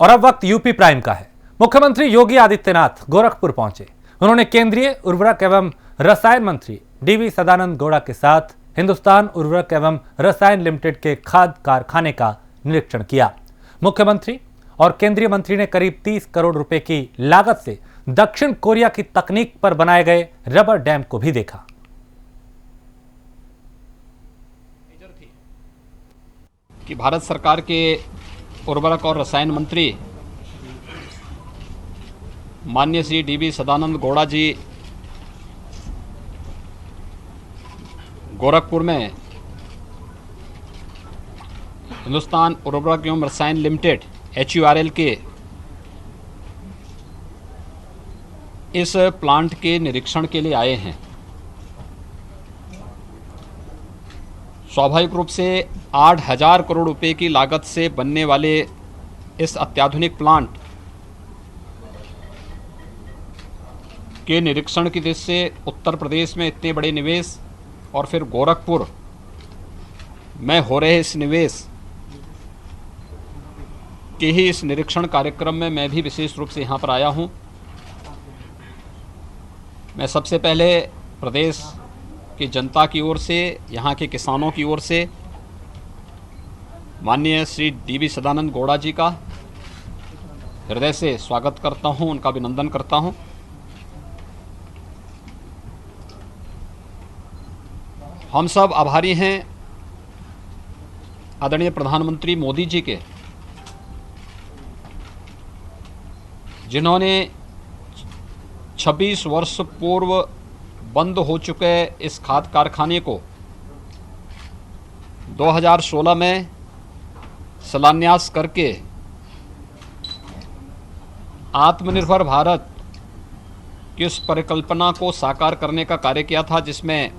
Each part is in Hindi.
और अब वक्त यूपी प्राइम का है। मुख्यमंत्री योगी आदित्यनाथ गोरखपुर पहुंचे। उन्होंने केंद्रीय उर्वरक एवं रसायन मंत्री डीवी सदानंद गौड़ा के साथ हिंदुस्तान उर्वरक एवं रसायन लिमिटेड के खाद कारखाने का निरीक्षण किया। मुख्यमंत्री और केंद्रीय मंत्री ने करीब 30 करोड़ रुपए की लागत से दक्षिण कोरिया की तकनीक पर बनाए गए रबर डैम को भी देखा। कि भारत सरकार के उर्वरक और रसायन मंत्री माननीय श्री डीवी सदानंद गौड़ा जी गोरखपुर में हिंदुस्तान उर्वरक एवं रसायन लिमिटेड HURL के इस प्लांट के निरीक्षण के लिए आए हैं। स्वाभाविक रूप से 8,000 करोड़ रुपए की लागत से बनने वाले इस अत्याधुनिक प्लांट के निरीक्षण की दृष्टि से उत्तर प्रदेश में इतने बड़े निवेश और फिर गोरखपुर में हो रहे इस निवेश के ही इस निरीक्षण कार्यक्रम में मैं भी विशेष रूप से यहाँ पर आया हूँ। मैं सबसे पहले प्रदेश की जनता की ओर से, यहाँ के किसानों की ओर से माननीय श्री डीवी सदानंद गौड़ा जी का हृदय से स्वागत करता हूँ, उनका अभिनंदन करता हूँ। हम सब आभारी हैं आदरणीय प्रधानमंत्री मोदी जी के, जिन्होंने 26 वर्ष पूर्व बंद हो चुके इस खाद कारखाने को 2016 में शिलान्यास करके आत्मनिर्भर भारत की उस परिकल्पना को साकार करने का कार्य किया था, जिसमें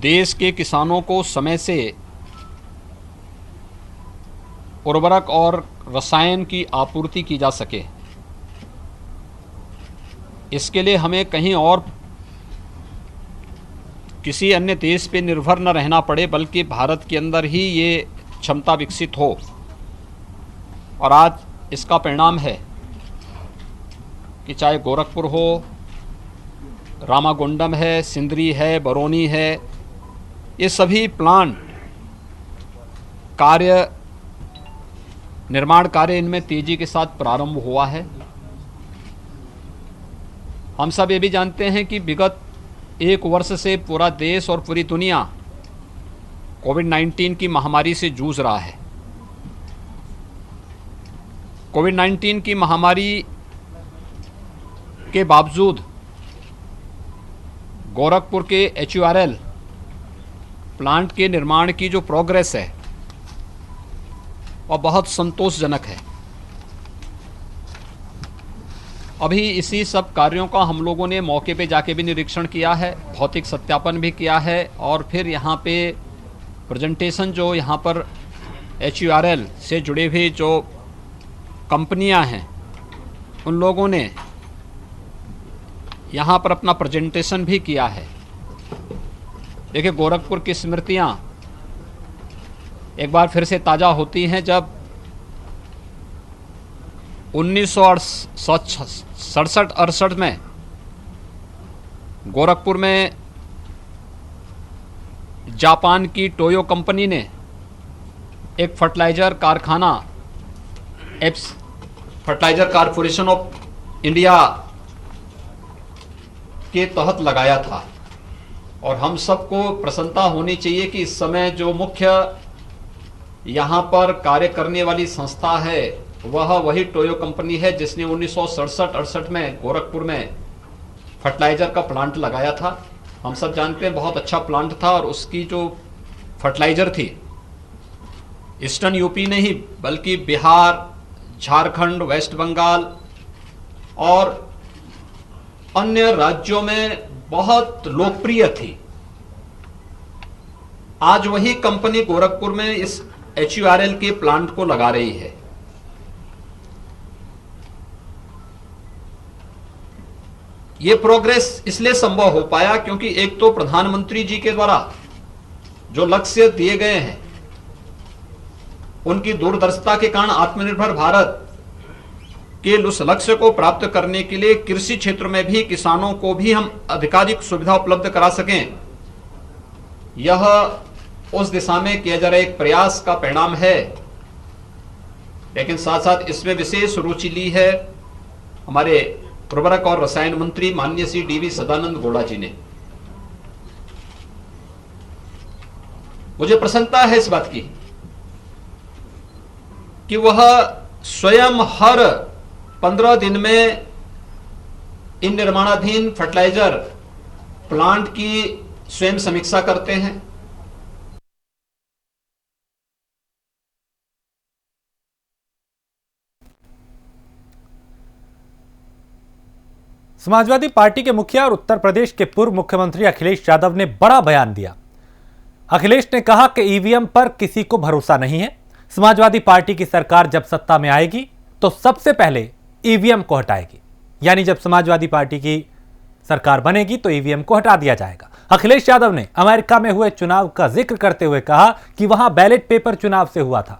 देश के किसानों को समय से उर्वरक और रसायन की आपूर्ति की जा सके। इसके लिए हमें कहीं और किसी अन्य देश पे निर्भर न रहना पड़े, बल्कि भारत के अंदर ही ये क्षमता विकसित हो। और आज इसका परिणाम है कि चाहे गोरखपुर हो, रामागुंडम है, सिंदरी है, बरौनी है, ये सभी प्लांट निर्माण कार्य इनमें तेजी के साथ प्रारंभ हुआ है। हम सब ये भी जानते हैं कि विगत 1 वर्ष से पूरा देश और पूरी दुनिया कोविड-19 की महामारी से जूझ रहा है। कोविड-19 की महामारी के बावजूद गोरखपुर के HURL प्लांट के निर्माण की जो प्रोग्रेस है वह बहुत संतोषजनक है। अभी इसी सब कार्यों का हम लोगों ने मौके पे जाके भी निरीक्षण किया है, भौतिक सत्यापन भी किया है, और फिर यहाँ पे प्रेजेंटेशन जो यहाँ पर HURL से जुड़े हुए जो कंपनियाँ हैं उन लोगों ने यहाँ पर अपना प्रेजेंटेशन भी किया है। देखिए, गोरखपुर की स्मृतियाँ एक बार फिर से ताज़ा होती हैं, जब 1967-68 में गोरखपुर में जापान की टोयो कंपनी ने एक फर्टिलाइज़र कारखाना फर्टिलाइज़र कॉरपोरेशन ऑफ इंडिया के तहत लगाया था। और हम सबको प्रसन्नता होनी चाहिए कि इस समय जो मुख्य यहाँ पर कार्य करने वाली संस्था है वह वही टोयो कंपनी है जिसने 1967-68 में गोरखपुर में फर्टिलाइज़र का प्लांट लगाया था। हम सब जानते हैं बहुत अच्छा प्लांट था, और उसकी जो फर्टिलाइज़र थी ईस्टर्न यूपी नहीं बल्कि बिहार, झारखंड, वेस्ट बंगाल और अन्य राज्यों में बहुत लोकप्रिय थी। आज वही कंपनी गोरखपुर में इस HURL के प्लांट को लगा रही है। ये प्रोग्रेस इसलिए संभव हो पाया क्योंकि एक तो प्रधानमंत्री जी के द्वारा जो लक्ष्य दिए गए हैं उनकी दूरदर्शिता के कारण आत्मनिर्भर भारत के उस लक्ष्य को प्राप्त करने के लिए कृषि क्षेत्र में भी किसानों को भी हम अधिकाधिक सुविधा उपलब्ध करा सकें, यह उस दिशा में किया जा रहा एक प्रयास का परिणाम है। लेकिन साथ साथ इसमें विशेष रुचि ली है हमारे उर्वरक और रसायन मंत्री माननीय श्री डीवी सदानंद गौड़ा जी ने। मुझे प्रसन्नता है इस बात की कि वह स्वयं हर 15 दिन में इन निर्माणाधीन फर्टिलाइजर प्लांट की स्वयं समीक्षा करते हैं। समाजवादी पार्टी के मुखिया और उत्तर प्रदेश के पूर्व मुख्यमंत्री अखिलेश यादव ने बड़ा बयान दिया। अखिलेश ने कहा कि ईवीएम पर किसी को भरोसा नहीं है। समाजवादी पार्टी की सरकार जब सत्ता में आएगी तो सबसे पहले ईवीएम को हटाएगी, यानी जब समाजवादी पार्टी की सरकार बनेगी तो ईवीएम को हटा दिया जाएगा। अखिलेश यादव ने अमेरिका में हुए चुनाव का जिक्र करते हुए कहा कि वहां बैलेट पेपर चुनाव से हुआ था,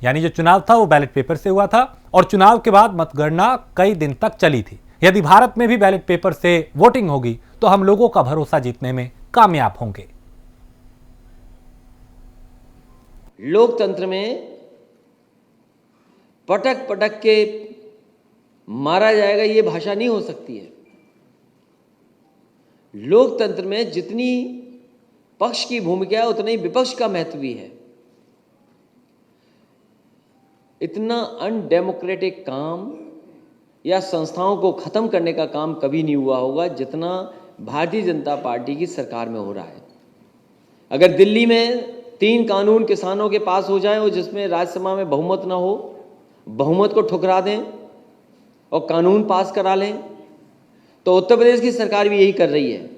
यानी जो चुनाव था वो बैलेट पेपर से हुआ था और चुनाव के बाद मतगणना कई दिन तक चली थी। यदि भारत में भी बैलेट पेपर से वोटिंग होगी तो हम लोगों का भरोसा जीतने में कामयाब होंगे। लोकतंत्र में पटक पटक के मारा जाएगा ये भाषा नहीं हो सकती है। लोकतंत्र में जितनी पक्ष की भूमिका है उतना ही विपक्ष का महत्व भी है। इतना अनडेमोक्रेटिक काम या संस्थाओं को खत्म करने का काम कभी नहीं हुआ होगा जितना भारतीय जनता पार्टी की सरकार में हो रहा है। अगर दिल्ली में 3 कानून किसानों के पास हो जाएं और जिसमें राज्यसभा में बहुमत ना हो, बहुमत को ठुकरा दें और कानून पास करा लें, तो उत्तर प्रदेश की सरकार भी यही कर रही है।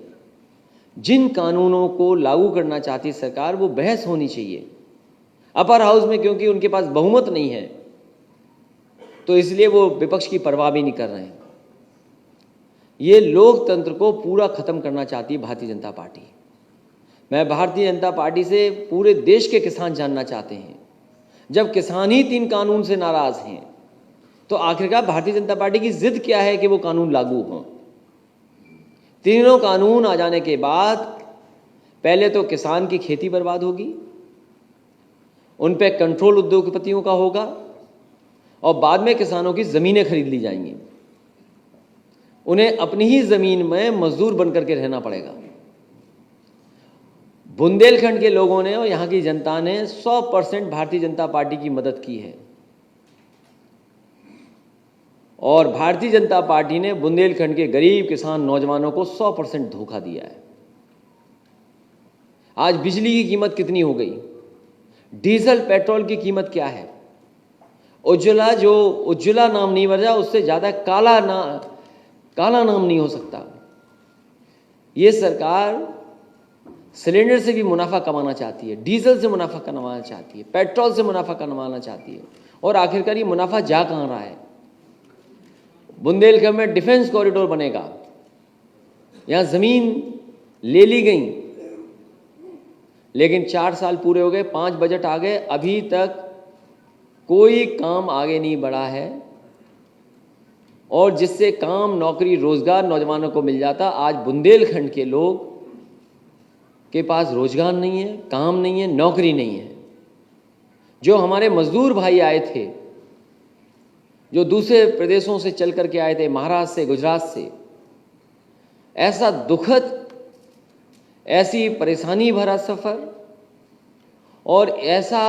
जिन कानूनों को लागू करना चाहती सरकार वो बहस होनी चाहिए अपर हाउस में, क्योंकि उनके पास बहुमत नहीं है तो इसलिए वो विपक्ष की परवाह भी नहीं कर रहे हैं। ये लोकतंत्र को पूरा खत्म करना चाहती है भारतीय जनता पार्टी। मैं भारतीय जनता पार्टी से पूरे देश के किसान जानना चाहते हैं, जब किसान ही 3 कानून से नाराज हैं तो आखिरकार भारतीय जनता पार्टी की जिद क्या है कि वो कानून लागू हों। तीनों कानून आ जाने के बाद पहले तो किसान की खेती बर्बाद होगी, उन पे कंट्रोल उद्योगपतियों का होगा और बाद में किसानों की ज़मीनें खरीद ली जाएंगी। उन्हें अपनी ही ज़मीन में मजदूर बनकर के रहना पड़ेगा। बुंदेलखंड के लोगों ने और यहाँ की जनता ने 100% भारतीय जनता पार्टी की मदद की है और भारतीय जनता पार्टी ने बुंदेलखंड के गरीब किसान नौजवानों को 100% धोखा दिया है। आज बिजली की कीमत कितनी हो गई, डीजल पेट्रोल की कीमत क्या है, उज्ज्वला जो उज्ज्वला नाम नहीं बजा उससे ज़्यादा काला नाम नहीं हो सकता। ये सरकार सिलेंडर से भी मुनाफा कमाना चाहती है, डीजल से मुनाफा कमाना चाहती है, पेट्रोल से मुनाफा कमाना चाहती है और आखिरकार ये मुनाफा जा कहाँ रहा है। बुंदेलखंड में डिफेंस कॉरिडोर बनेगा, यहाँ ज़मीन ले ली गई लेकिन 4 साल पूरे हो गए, 5 बजट आ गए, अभी तक कोई काम आगे नहीं बढ़ा है और जिससे काम नौकरी रोजगार नौजवानों को मिल जाता, आज बुंदेलखंड के लोग के पास रोजगार नहीं है, काम नहीं है, नौकरी नहीं है। जो हमारे मजदूर भाई आए थे, जो दूसरे प्रदेशों से चल करके आए थे, महाराष्ट्र से, गुजरात से, ऐसा दुखद, ऐसी परेशानी भरा सफ़र और ऐसा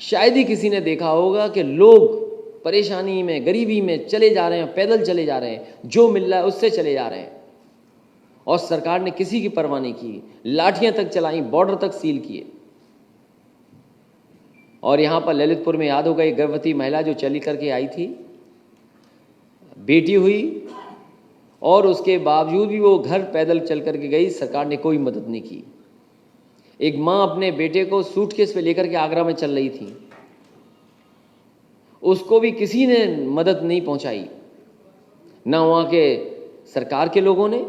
शायद ही किसी ने देखा होगा कि लोग परेशानी में, गरीबी में चले जा रहे हैं, पैदल चले जा रहे हैं, जो मिल रहा है उससे चले जा रहे हैं और सरकार ने किसी की परवाह नहीं की, लाठियां तक चलाई, बॉर्डर तक सील किए। और यहाँ पर ललितपुर में याद होगा एक गर्भवती महिला जो चली करके आई थी, बेटी हुई और उसके बावजूद भी वो घर पैदल चल करके गई, सरकार ने कोई मदद नहीं की। एक माँ अपने बेटे को सूटकेस पे लेकर के आगरा में चल रही थी, उसको भी किसी ने मदद नहीं पहुंचाई, ना वहाँ के सरकार के लोगों ने,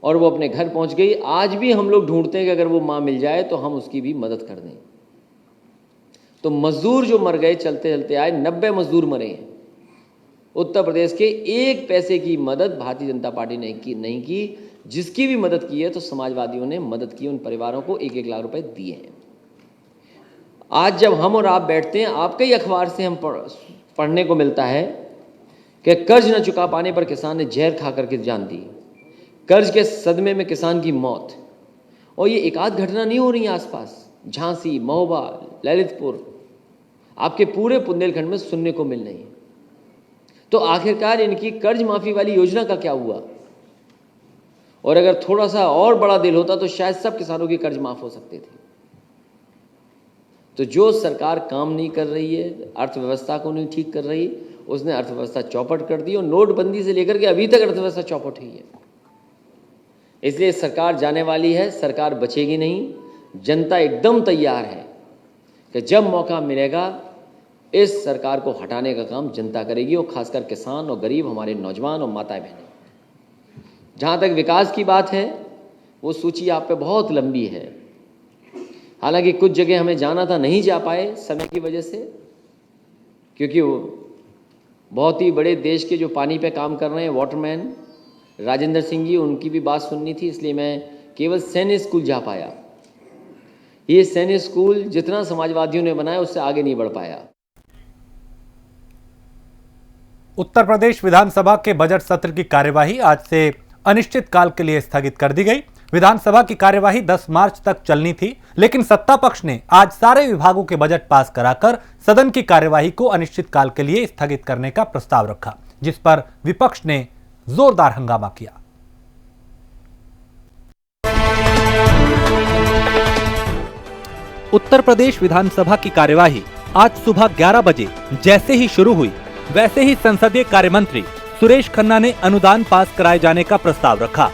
और वो अपने घर पहुंच गई। आज भी हम लोग ढूंढते हैं कि अगर वो माँ मिल जाए तो हम उसकी भी मदद कर दें। तो मजदूर जो मर गए चलते चलते आए, 90 मजदूर मरे हैं उत्तर प्रदेश के। 1 पैसे की मदद भारतीय जनता पार्टी ने नहीं की। जिसकी भी मदद की है तो समाजवादियों ने मदद की, उन परिवारों को 1-1 लाख रुपए दिए हैं। आज जब हम और आप बैठते हैं, आपके ही अखबार से हम पढ़ने को मिलता है कि कर्ज न चुका पाने पर किसान ने जहर खा करके जान दी, कर्ज के सदमे में किसान की मौत। और ये एक आध घटना नहीं हो रही है आसपास, झांसी, महोबा, ललितपुर, आपके पूरे बुंदेलखंड में सुनने को मिल रही है। तो आखिरकार इनकी कर्ज माफी वाली योजना का क्या हुआ? और अगर थोड़ा सा और बड़ा दिल होता तो शायद सब किसानों की कर्ज माफ हो सकते थे। तो जो सरकार काम नहीं कर रही है, अर्थव्यवस्था को नहीं ठीक कर रही, उसने अर्थव्यवस्था चौपट कर दी। और नोटबंदी से लेकर के अभी तक अर्थव्यवस्था चौपट हुई है। इसलिए सरकार जाने वाली है, सरकार बचेगी नहीं। जनता एकदम तैयार है कि जब मौका मिलेगा इस सरकार को हटाने का काम जनता करेगी, और खासकर किसान और गरीब, हमारे नौजवान और माताएं बहनें। जहाँ तक विकास की बात है, वो सूची आप पे बहुत लंबी है। हालांकि कुछ जगह हमें जाना था, नहीं जा पाए समय की वजह से, क्योंकि वो बहुत ही बड़े देश के जो पानी पे काम कर रहे हैं, वाटरमैन राजेंद्र सिंह जी, उनकी भी बात सुननी थी। इसलिए मैं केवल सैन्य स्कूल जा पाया। ये सैन्य स्कूल जितना समाजवादियों ने बनाया उससे आगे नहीं बढ़ पाया। उत्तर प्रदेश विधानसभा के बजट सत्र की कार्यवाही आज से अनिश्चित काल के लिए स्थगित कर दी गई। विधानसभा की कार्यवाही 10 मार्च तक चलनी थी, लेकिन सत्ता पक्ष ने आज सारे विभागों के बजट पास कराकर सदन की कार्यवाही को अनिश्चित काल के लिए स्थगित करने का प्रस्ताव रखा, जिस पर विपक्ष ने जोरदार हंगामा किया। उत्तर प्रदेश विधानसभा की कार्यवाही आज सुबह 11 बजे जैसे ही शुरू हुई, वैसे ही संसदीय कार्य मंत्री सुरेश खन्ना ने अनुदान पास कराए जाने का प्रस्ताव रखा,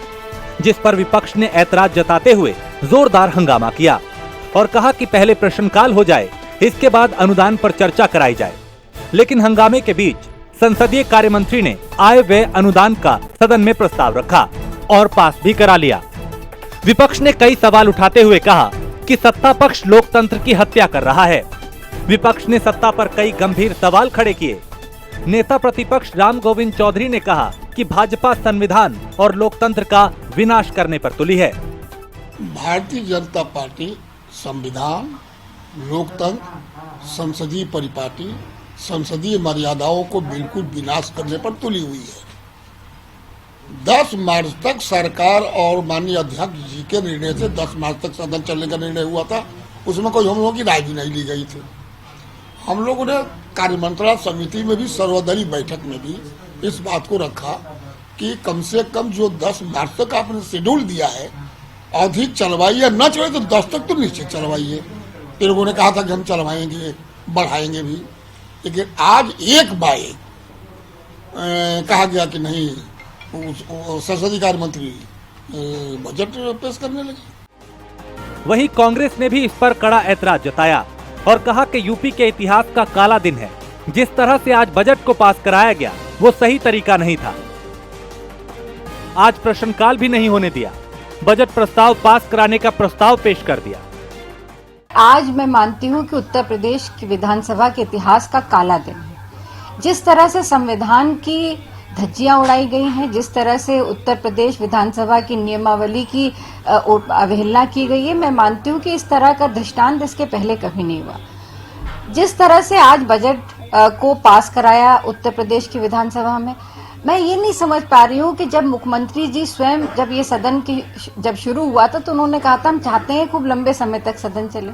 जिस पर विपक्ष ने ऐतराज जताते हुए जोरदार हंगामा किया और कहा कि पहले प्रश्नकाल हो जाए, इसके बाद अनुदान पर चर्चा कराई जाए। लेकिन हंगामे के बीच संसदीय कार्य मंत्री ने आय व्यय अनुदान का सदन में प्रस्ताव रखा और पास भी करा लिया। विपक्ष ने कई सवाल उठाते हुए कहा कि सत्ता पक्ष लोकतंत्र की हत्या कर रहा है। विपक्ष ने सत्ता पर कई गंभीर सवाल खड़े किए। नेता प्रतिपक्ष राम गोविंद चौधरी ने कहा कि भाजपा संविधान और लोकतंत्र का विनाश करने पर तुली है। भारतीय जनता पार्टी संविधान, लोकतंत्र, संसदीय परिपाटी, संसदीय मर्यादाओं को बिल्कुल विनाश करने पर तुली हुई है। 10 मार्च तक सरकार और माननीय अध्यक्ष जी के निर्णय से 10 मार्च तक सदन चलने का निर्णय हुआ था। उसमें कोई हम लोगों की राय भी नहीं ली गई थी। हम लोगों ने कार्यमंत्रणा समिति में भी, सर्वदलीय बैठक में भी इस बात को रखा कि कम से कम जो 10 मार्च तक आपने शेड्यूल दिया है, अधिक चलवाइए, न चले तो 10 तक तो निश्चित चलवाइए। फिर लोगों ने कहा था कि हम चलवाएंगे, बढ़ाएंगे भी, लेकिन आज एक बार कहा गया कि नहीं, संसदीय कार्य मंत्री बजट पेश करने लगे। वहीं कांग्रेस ने भी इस पर कड़ा ऐतराज जताया और कहा कि यूपी के इतिहास का काला दिन है। जिस तरह से आज बजट को पास कराया गया वो सही तरीका नहीं था। आज प्रश्नकाल भी नहीं होने दिया, बजट प्रस्ताव पास कराने का प्रस्ताव पेश कर दिया। आज मैं मानती हूं कि उत्तर प्रदेश की विधानसभा के इतिहास का काला दिन है। जिस तरह से संविधान की धज्जियां उड़ाई गई हैं, जिस तरह से उत्तर प्रदेश विधानसभा की नियमावली की अवहेलना की गई है, मैं मानती हूं कि इस तरह का दृष्टांत इसके पहले कभी नहीं हुआ। जिस तरह से आज बजट को पास कराया उत्तर प्रदेश की विधानसभा में, मैं ये नहीं समझ पा रही हूँ कि जब मुख्यमंत्री जी स्वयं, जब ये सदन की जब शुरू हुआ था तो उन्होंने कहा था हम चाहते हैं खूब लंबे समय तक सदन चले,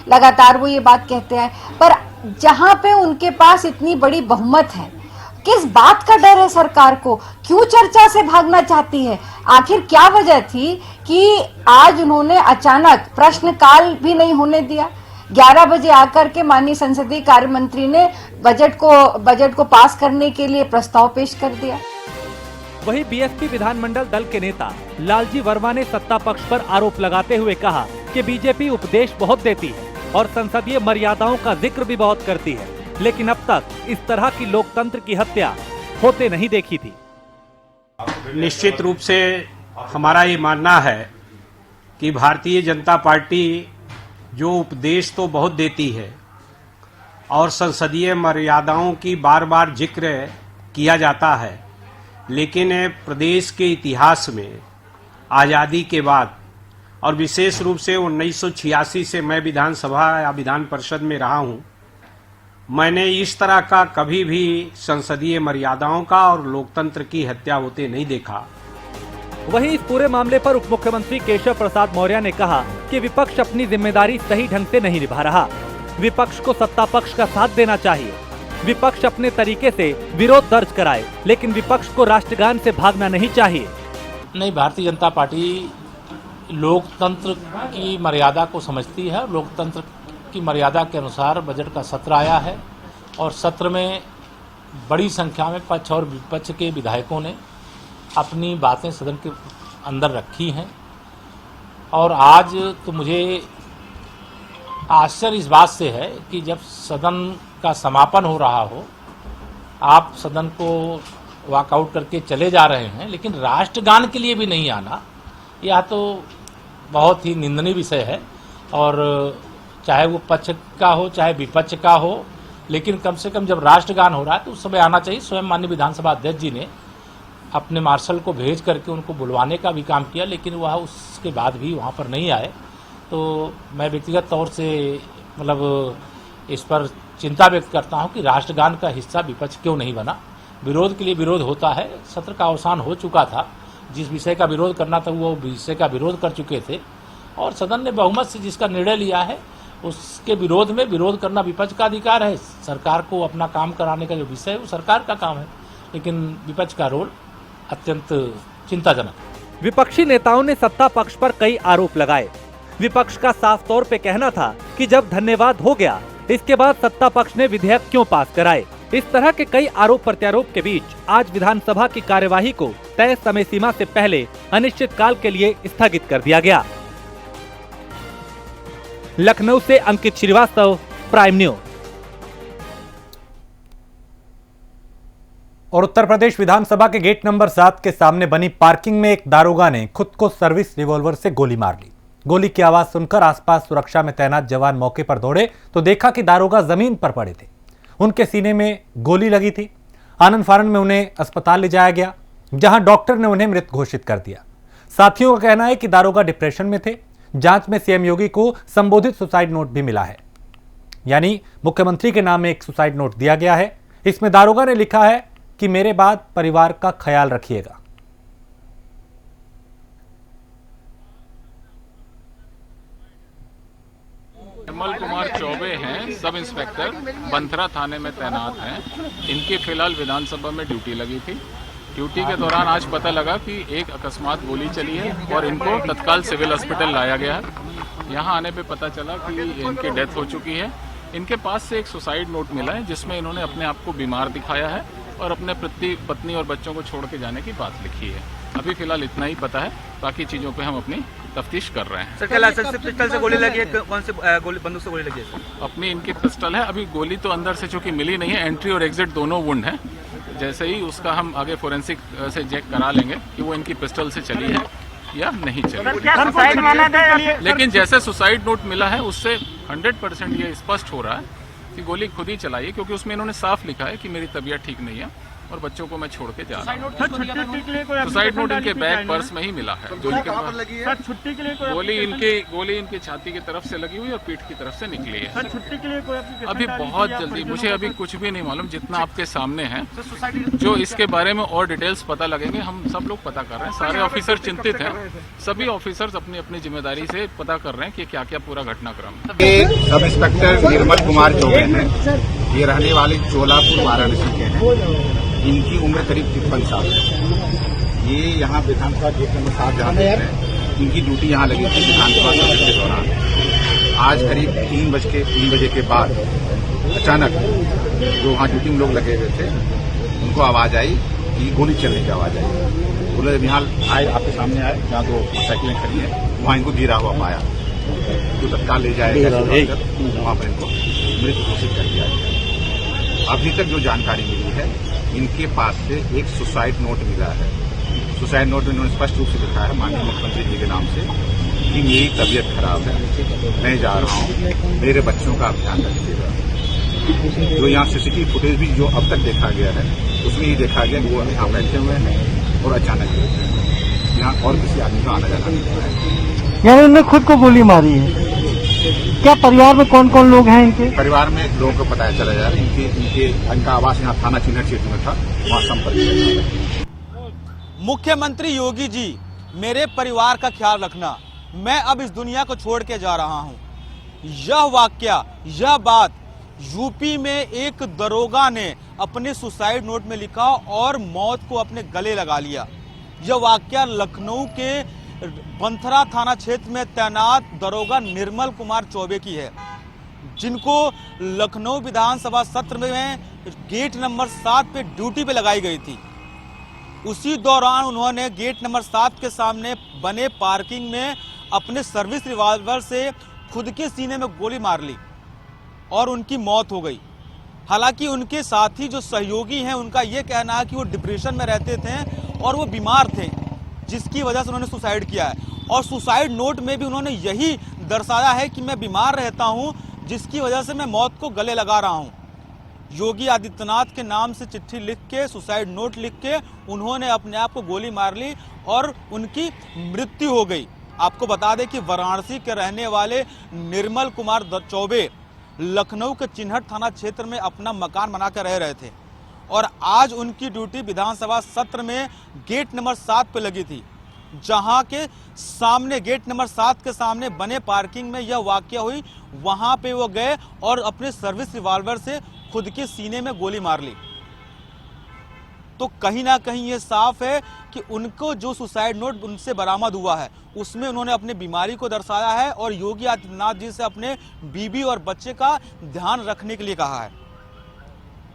लगातार वो ये बात कहते हैं। पर जहां पे उनके पास इतनी बड़ी बहुमत है, किस बात का डर है सरकार को? क्यों चर्चा से भागना चाहती है? आखिर क्या वजह थी कि आज उन्होंने अचानक प्रश्नकाल भी नहीं होने दिया? 11 बजे आकर के माननीय संसदीय कार्य मंत्री ने बजट को पास करने के लिए प्रस्ताव पेश कर दिया। वहीं बीएसपी विधानमंडल दल के नेता लालजी वर्मा ने सत्ता पक्ष पर आरोप लगाते हुए कहा कि बीजेपी उपदेश बहुत देती है और संसदीय मर्यादाओं का जिक्र भी बहुत करती है, लेकिन अब तक इस तरह की लोकतंत्र की हत्या होते नहीं देखी थी। निश्चित रूप से हमारा ये मानना है कि भारतीय जनता पार्टी जो उपदेश तो बहुत देती है, और संसदीय मर्यादाओं की बार बार जिक्र किया जाता है, लेकिन प्रदेश के इतिहास में आज़ादी के बाद और विशेष रूप से 1986 से मैं विधानसभा या विधान परिषद में रहा हूं, मैंने इस तरह का कभी भी संसदीय मर्यादाओं का और लोकतंत्र की हत्या होते नहीं देखा। वहीं इस पूरे मामले पर उप मुख्यमंत्री केशव प्रसाद मौर्य ने कहा कि विपक्ष अपनी जिम्मेदारी सही ढंग से नहीं निभा रहा। विपक्ष को सत्ता पक्ष का साथ देना चाहिए। विपक्ष अपने तरीके से विरोध दर्ज कराए, लेकिन विपक्ष को राष्ट्रगान से भागना नहीं चाहिए। नहीं, भारतीय जनता पार्टी लोकतंत्र की मर्यादा को समझती है। लोकतंत्र की मर्यादा के अनुसार बजट का सत्र आया है और सत्र में बड़ी संख्या में पक्ष और विपक्ष के विधायकों ने अपनी बातें सदन के अंदर रखी हैं। और आज तो मुझे आश्चर्य इस बात से है कि जब सदन का समापन हो रहा हो, आप सदन को वॉकआउट करके चले जा रहे हैं, लेकिन राष्ट्रगान के लिए भी नहीं आना, यह तो बहुत ही निंदनीय विषय है। और चाहे वो पक्ष का हो चाहे विपक्ष का हो, लेकिन कम से कम जब राष्ट्रगान हो रहा है तो उस समय आना चाहिए। स्वयं माननीय विधानसभा अध्यक्ष जी ने अपने मार्शल को भेज करके उनको बुलवाने का भी काम किया, लेकिन वह उसके बाद भी वहाँ पर नहीं आए। तो मैं व्यक्तिगत तौर से इस पर चिंता व्यक्त करता हूँ कि राष्ट्रगान का हिस्सा विपक्ष क्यों नहीं बना। विरोध के लिए विरोध होता है। सत्र का अवसान हो चुका था, जिस विषय का विरोध करना था वो विषय का विरोध कर चुके थे और सदन ने बहुमत से जिसका निर्णय लिया है उसके विरोध में विरोध करना विपक्ष का अधिकार है। सरकार को अपना काम कराने का जो विषय है वो सरकार का काम है, लेकिन विपक्ष का रोल अत्यंत चिंताजनक। विपक्षी नेताओं ने सत्ता पक्ष पर कई आरोप लगाए। विपक्ष का साफ तौर पे कहना था कि जब धन्यवाद हो गया, इसके बाद सत्ता पक्ष ने विधेयक क्यों पास कराए। इस तरह के कई आरोप प्रत्यारोप के बीच आज विधानसभा की कार्यवाही को तय समय सीमा से पहले अनिश्चितकाल के लिए स्थगित कर दिया गया। लखनऊ से अंकित श्रीवास्तव, प्राइम न्यूज। और उत्तर प्रदेश विधानसभा के गेट नंबर 7 के सामने बनी पार्किंग में एक दारोगा ने खुद को सर्विस रिवॉल्वर से गोली मार ली। गोली की आवाज सुनकर आसपास सुरक्षा में तैनात जवान मौके पर दौड़े तो देखा कि दारोगा जमीन पर पड़े थे। उनके सीने में गोली लगी थी। आनंद फानन में उन्हें अस्पताल ले जाया गया, जहां डॉक्टर ने उन्हें मृत घोषित कर दिया। साथियों का कहना है कि दारोगा डिप्रेशन में थे। जांच में सीएम योगी को संबोधित सुसाइड नोट भी मिला है, यानी मुख्यमंत्री के नाम में एक सुसाइड नोट दिया गया है। इसमें दारोगा ने लिखा है कि मेरे बाद परिवार का ख्याल रखिएगा। निर्मल कुमार चौबे हैं, सब इंस्पेक्टर बंथरा थाने में तैनात हैं। इनकी फिलहाल विधानसभा में ड्यूटी लगी थी। ड्यूटी के दौरान आज पता लगा कि एक अकस्मात गोली चली है और इनको तत्काल सिविल हॉस्पिटल लाया गया है। यहाँ आने पे पता चला कि इनकी डेथ हो चुकी है। इनके पास से एक सुसाइड नोट मिला है, जिसमें इन्होंने अपने आप को बीमार दिखाया है और अपने पत्नी और बच्चों को छोड़ के जाने की बात लिखी है। अभी फिलहाल इतना ही पता है, बाकी चीज़ों पे हम अपनी तफ्तीश कर रहे हैं। सर, क्या लाइसेंस से पिस्टल से गोली लगी है? कौन से बंदूक से गोली लगी है सर? अपनी इनकी पिस्टल है। अभी गोली तो अंदर से चूंकि मिली नहीं है, एंट्री और एग्जिट दोनों वुंड है। जैसे ही उसका हम आगे फोरेंसिक से चेक करा लेंगे कि वो इनकी पिस्टल से चली है या नहीं चली। लेकिन जैसे सुसाइड नोट मिला है उससे 100% ये स्पष्ट हो रहा है कि गोली खुद ही चलाई है, क्योंकि उसमें इन्होंने साफ लिखा है कि मेरी तबीयत ठीक नहीं है और बच्चों को मैं छोड़ के जा रहा हूँ। सुसाइड नोट इनके बैग पर्स में ही मिला है। जो इनके छुट्टी के लिए गोली इनकी छाती की तरफ से लगी हुई और पीठ की तरफ से निकली है। छुट्टी के लिए कोई अभी बहुत जल्दी, मुझे अभी कुछ भी नहीं मालूम। जितना आपके सामने है, जो इसके बारे में और डिटेल्स पता लगेंगे, हम सब लोग पता कर रहे हैं। सारे ऑफिसर चिंतित हैं। सभी ऑफिसर्स अपनी अपनी जिम्मेदारी से पता कर रहे हैं कि क्या क्या पूरा घटनाक्रम। सब इंस्पेक्टर निर्मल कुमार चौबे हैं। ये रहने वाले चोलापुर वाराणसी के हैं। इनकी उम्र करीब 53 साल है। ये यहाँ विधानसभा गेट नंबर 7 जहाँ देख रहे हैं, इनकी ड्यूटी यहाँ लगी थी विधानसभा सत्र के दौरान। आज करीब 3 बजे के बाद अचानक जो वहाँ ड्यूटी में लोग लगे हुए थे, उनको आवाज आई कि गोली चलने की आवाज आई। बोले यहाँ आए, आपके सामने आए, जहाँ 2 साइकिलें खड़ी हैं, वहाँ इनको गिरा हुआ पाया तो तत्काल ले जाए वहाँ पर इनको मृत घोषित कर दिया गया। अभी तक जो जानकारी मिली है, इनके पास से एक सुसाइड नोट मिला है। सुसाइड नोट में इन्होंने स्पष्ट रूप से लिखा है माननीय मुख्यमंत्री जी के नाम से कि मेरी तबीयत खराब है, मैं जा रहा हूँ, मेरे बच्चों का ध्यान रखिएगा। जो यहाँ सीसीटीवी फुटेज भी जो अब तक देखा गया है उसमें ये देखा गया कि वो यहाँ बैठे हुए हैं और अचानक यहाँ और किसी आदमी का आना जाना नहीं है। यानी उन्होंने खुद को गोली मारी है। क्या परिवार में कौन कौन लोग हैं इनके? परिवार में लोगों को पता चला जा रहा है इनका आवास यहाँ थाना चिन्हट क्षेत्र में था, वहाँ संपर्क किया। मुख्यमंत्री योगी जी, मेरे परिवार का ख्याल रखना, मैं अब इस दुनिया को छोड़ के जा रहा हूँ। यह वाकया, यह बात यूपी में एक दरोगा ने अपने सुसाइड नोट में लिखा और मौत को अपने गले लगा लिया। यह वाकया लखनऊ के बंथरा थाना क्षेत्र में तैनात दरोगा निर्मल कुमार चौबे की है, जिनको लखनऊ विधानसभा सत्र में गेट नंबर 7 पे ड्यूटी पे लगाई गई थी। उसी दौरान उन्होंने गेट नंबर 7 के सामने बने पार्किंग में अपने सर्विस रिवॉल्वर से खुद के सीने में गोली मार ली और उनकी मौत हो गई। हालांकि उनके साथी जो सहयोगी हैं उनका यह कहना है कि वो डिप्रेशन में रहते थे और वो बीमार थे, जिसकी वजह से उन्होंने सुसाइड किया है। और सुसाइड नोट में भी उन्होंने यही दर्शाया है कि मैं बीमार रहता हूं, जिसकी वजह से मैं मौत को गले लगा रहा हूं। योगी आदित्यनाथ के नाम से चिट्ठी लिख के, सुसाइड नोट लिख के उन्होंने अपने आप को गोली मार ली और उनकी मृत्यु हो गई। आपको बता दें कि वाराणसी के रहने वाले निर्मल कुमार चौबे लखनऊ के चिन्हट थाना क्षेत्र में अपना मकान बनाकर रह रहे थे और आज उनकी ड्यूटी विधानसभा सत्र में गेट नंबर 7 पे लगी थी, जहां के सामने गेट नंबर 7 के सामने बने पार्किंग में यह वाकया हुई। वहां पे वो गए और अपने सर्विस रिवॉल्वर से खुद के सीने में गोली मार ली। तो कहीं ना कहीं ये साफ है कि उनको जो सुसाइड नोट उनसे बरामद हुआ है उसमें उन्होंने अपनी बीमारी को दर्शाया है और योगी आदित्यनाथ जी से अपने बीबी और बच्चे का ध्यान रखने के लिए कहा है।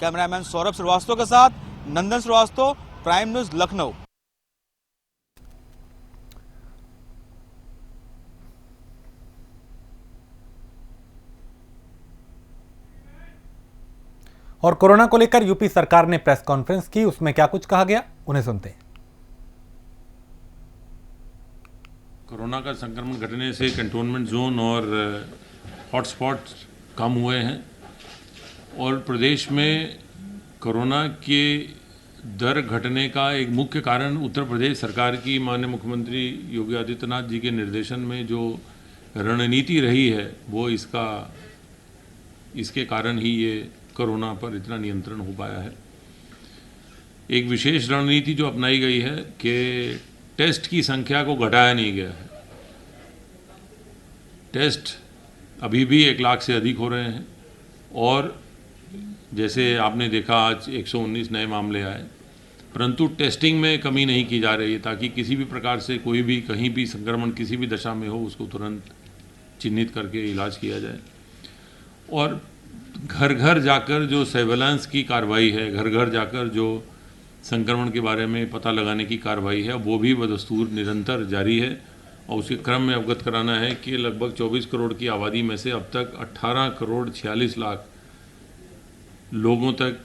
कैमरामैन सौरभ श्रीवास्तव के साथ नंदन श्रीवास्तव, प्राइम न्यूज, लखनऊ। और कोरोना को लेकर यूपी सरकार ने प्रेस कॉन्फ्रेंस की, उसमें क्या कुछ कहा गया, उन्हें सुनते हैं। कोरोना का संक्रमण घटने से कंटोनमेंट जोन और हॉटस्पॉट कम हुए हैं और प्रदेश में कोरोना के दर घटने का एक मुख्य कारण उत्तर प्रदेश सरकार की माननीय मुख्यमंत्री योगी आदित्यनाथ जी के निर्देशन में जो रणनीति रही है वो इसके कारण ही ये कोरोना पर इतना नियंत्रण हो पाया है। एक विशेष रणनीति जो अपनाई गई है कि टेस्ट की संख्या को घटाया नहीं गया है। टेस्ट अभी भी 1 लाख से अधिक हो रहे हैं और जैसे आपने देखा आज 119 नए मामले आए, परंतु टेस्टिंग में कमी नहीं की जा रही है ताकि किसी भी प्रकार से कोई भी कहीं भी संक्रमण किसी भी दशा में हो उसको तुरंत चिन्हित करके इलाज किया जाए। और घर घर जाकर जो सर्वेलेंस की कार्रवाई है, घर घर जाकर जो संक्रमण के बारे में पता लगाने की कार्रवाई है, वो भी बदस्तूर निरंतर जारी है। और उसके क्रम में अवगत कराना है कि लगभग 24 करोड़ की आबादी में से अब तक 18 करोड़ 46 लाख लोगों तक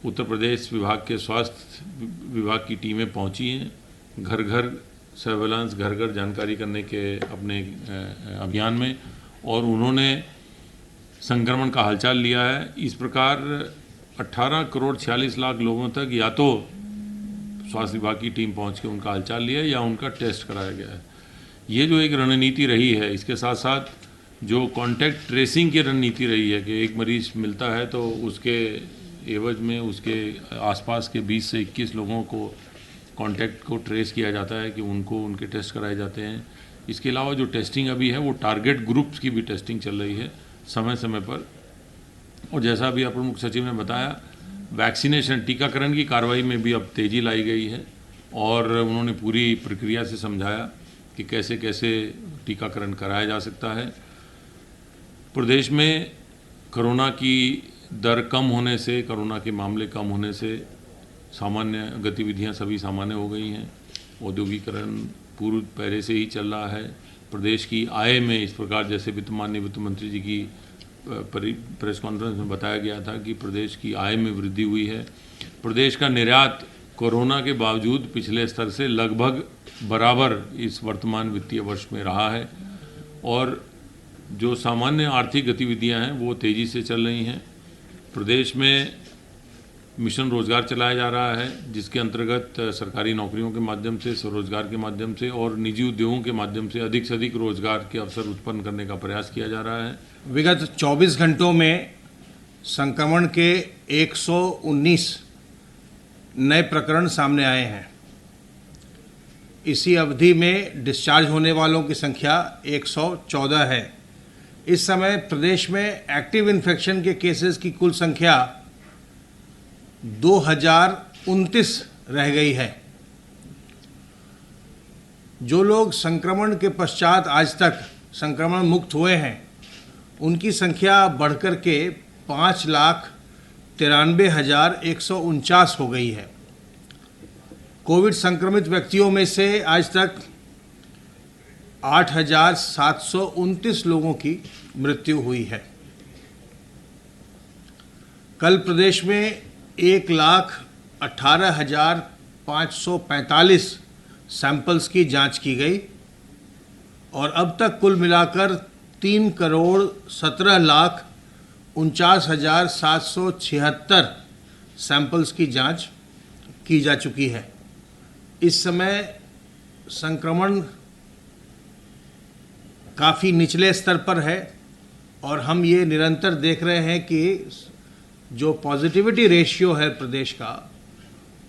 उत्तर प्रदेश विभाग के स्वास्थ्य विभाग की टीमें पहुंची हैं, घर घर सर्वेलेंस, घर घर जानकारी करने के अपने अभियान में, और उन्होंने संक्रमण का हालचाल लिया है। इस प्रकार 18 करोड़ 46 लाख लोगों तक या तो स्वास्थ्य विभाग की टीम पहुंच के उनका हालचाल लिया या उनका टेस्ट कराया गया है। ये जो एक रणनीति रही है, इसके साथ साथ जो कॉन्टैक्ट ट्रेसिंग की रणनीति रही है कि एक मरीज मिलता है तो उसके एवज में उसके आसपास के 20 से 21 लोगों को कॉन्टैक्ट को ट्रेस किया जाता है कि उनको उनके टेस्ट कराए जाते हैं। इसके अलावा जो टेस्टिंग अभी है वो टारगेट ग्रुप्स की भी टेस्टिंग चल रही है समय समय पर। और जैसा अभी अपर मुख्य सचिव ने बताया, वैक्सीनेशन टीकाकरण की कार्रवाई में भी अब तेज़ी लाई गई है और उन्होंने पूरी प्रक्रिया से समझाया कि कैसे कैसे टीकाकरण कराया जा सकता है। प्रदेश में कोरोना की दर कम होने से, कोरोना के मामले कम होने से सामान्य गतिविधियां सभी सामान्य हो गई हैं। औद्योगिकरण पूर्व पहले से ही चल रहा है। प्रदेश की आय में इस प्रकार, जैसे माननीय वित्त मंत्री जी की प्रेस कॉन्फ्रेंस में बताया गया था कि प्रदेश की आय में वृद्धि हुई है। प्रदेश का निर्यात कोरोना के बावजूद पिछले स्तर से लगभग बराबर इस वर्तमान वित्तीय वर्ष में रहा है और जो सामान्य आर्थिक गतिविधियां हैं वो तेज़ी से चल रही हैं। प्रदेश में मिशन रोजगार चलाया जा रहा है, जिसके अंतर्गत सरकारी नौकरियों के माध्यम से, स्वरोजगार के माध्यम से और निजी उद्योगों के माध्यम से अधिक रोजगार के अवसर उत्पन्न करने का प्रयास किया जा रहा है। विगत 24 घंटों में संक्रमण के 119 नए प्रकरण सामने आए हैं। इसी अवधि में डिस्चार्ज होने वालों की संख्या 114 है। इस समय प्रदेश में एक्टिव इन्फेक्शन के केसेस की कुल संख्या 2029 रह गई है। जो लोग संक्रमण के पश्चात आज तक संक्रमण मुक्त हुए हैं, उनकी संख्या बढ़कर के 5,93,149 हो गई है। कोविड संक्रमित व्यक्तियों में से आज तक 8,729 लोगों की मृत्यु हुई है। कल प्रदेश में 1,18,545 सैंपल्स की जांच की गई और अब तक कुल मिलाकर 3,17,49,776 सैंपल्स की जांच की जा चुकी है। इस समय संक्रमण काफ़ी निचले स्तर पर है और हम ये निरंतर देख रहे हैं कि जो पॉजिटिविटी रेशियो है प्रदेश का,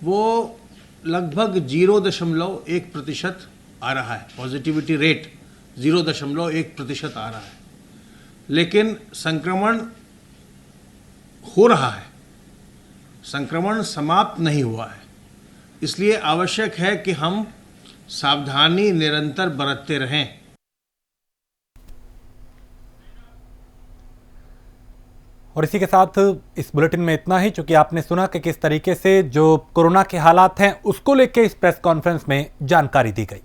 वो लगभग 0.1% आ रहा है। पॉजिटिविटी रेट 0.1% आ रहा है, लेकिन संक्रमण हो रहा है, संक्रमण समाप्त नहीं हुआ है। इसलिए आवश्यक है कि हम सावधानी निरंतर बरतते रहें। और इसी के साथ इस बुलेटिन में इतना ही। चूंकि आपने सुना कि किस तरीके से जो कोरोना के हालात हैं उसको लेकर इस प्रेस कॉन्फ्रेंस में जानकारी दी गई।